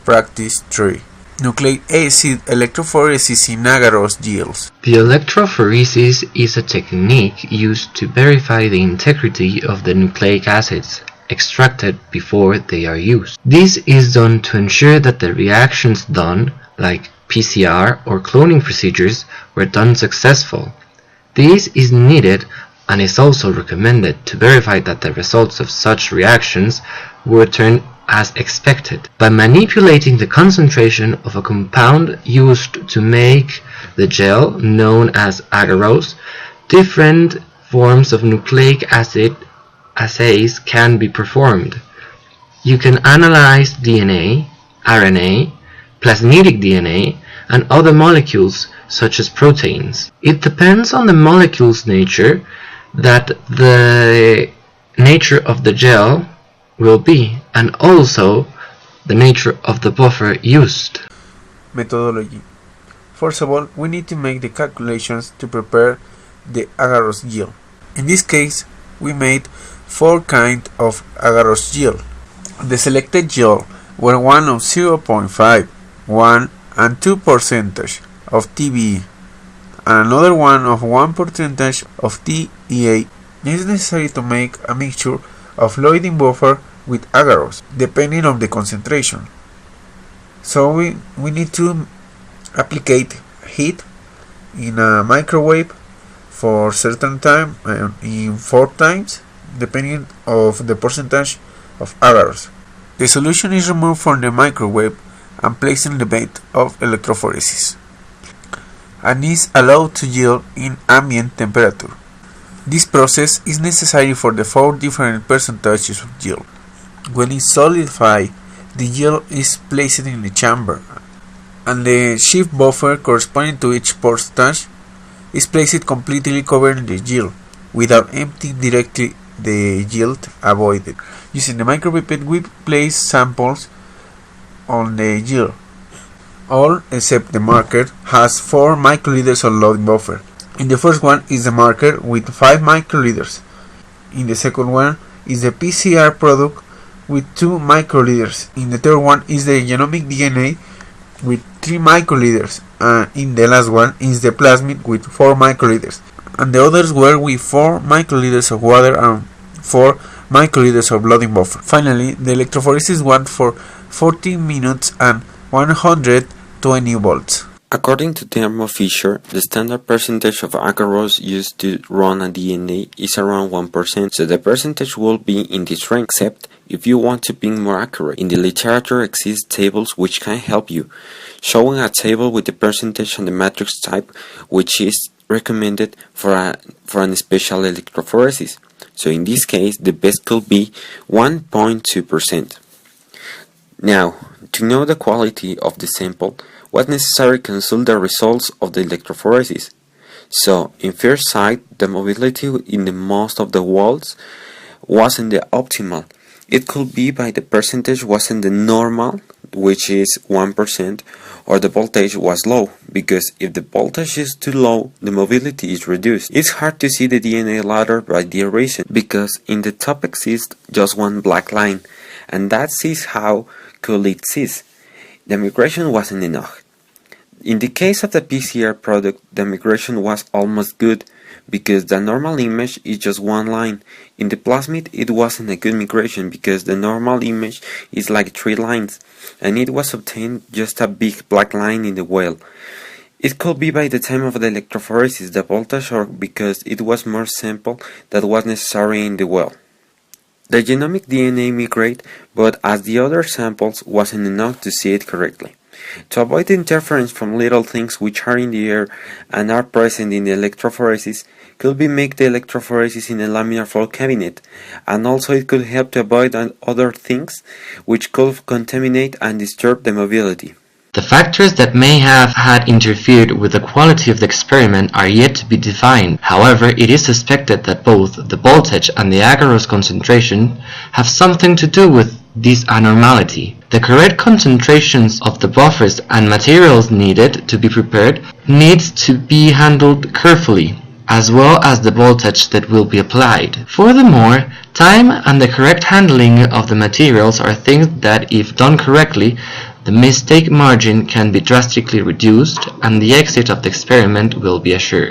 Practice 3. Nucleic acid electrophoresis in agarose gels. The electrophoresis is a technique used to verify the integrity of the nucleic acids extracted before they are used. This is done to ensure that the reactions done, like PCR or cloning procedures, were done successful. This is needed and is also recommended to verify that the results of such reactions will return as expected. By manipulating the concentration of a compound used to make the gel, known as agarose, different forms of nucleic acid assays can be performed. You can analyze DNA, RNA, plasmidic DNA, and other molecules such as proteins. It depends on the molecule's nature that the nature of the gel will be, and also the nature of the buffer used. Methodology. First of all, we need to make the calculations to prepare the agarose gel. In this case, we made 4 kinds of agarose gel. The selected gel were one of 0.5, 1 and 2% of TBE, and another one of 1% of TEA. It is necessary to make a mixture of Lloyding buffer with agarose, depending on the concentration. So we need to applicate heat in a microwave for certain time, in 4 times, depending of the percentage of agarose. The solution is removed from the microwave and placed in the bed of electrophoresis, and is allowed to yield in ambient temperature. This process is necessary for the 4 different percentages of yield. When it solidifies, the yield is placed in the chamber, and the shift buffer corresponding to each percentage is placed completely covering the yield, without emptying directly the yield avoided. Using the micropipette, we place samples on the yield. All except the marker has 4 microliters of loading buffer. In the first one is the marker with 5 microliters. In the second one is the PCR product with 2 microliters. In the third one is the genomic DNA with 3 microliters. And in the last one is the plasmid with 4 microliters. And the others were with 4 microliters of water and 4 microliters of loading buffer. Finally, the electrophoresis one for 40 minutes and 120 volts. According to Thermo Fisher, the standard percentage of agarose used to run a DNA is around 1%, so the percentage will be in this range, except if you want to be more accurate. In the literature exist tables which can help you, showing a table with the percentage and the matrix type which is recommended for an special electrophoresis. So in this case, the best could be 1.2%. Now, to know the quality of the sample, what's necessary to consult the results of the electrophoresis. So, in first sight, the mobility in the most of the walls wasn't the optimal. It could be by the percentage wasn't the normal, which is 1%, or the voltage was low, because if the voltage is too low, the mobility is reduced. It's hard to see the DNA ladder by the erosion, because in the top exists just one black line, and that is how cool it is. The migration wasn't enough. In the case of the PCR product, the migration was almost good, because the normal image is just one line. In the plasmid, it wasn't a good migration, because the normal image is like 3 lines, and it was obtained just a big black line in the well. It could be by the time of the electrophoresis, the voltage, or because it was more sample that was necessary in the well. The genomic DNA migrate, but as the other samples wasn't enough to see it correctly. To avoid interference from little things which are in the air and are present in the electrophoresis, could be make the electrophoresis in a laminar flow cabinet, and also it could help to avoid other things which could contaminate and disturb the mobility. The factors that may have had interfered with the quality of the experiment are yet to be defined. However, it is suspected that both the voltage and the agarose concentration have something to do with this abnormality. The correct concentrations of the buffers and materials needed to be prepared needs to be handled carefully. as well as the voltage that will be applied. Furthermore, time and the correct handling of the materials are things that, if done correctly, the mistake margin can be drastically reduced and the exit of the experiment will be assured.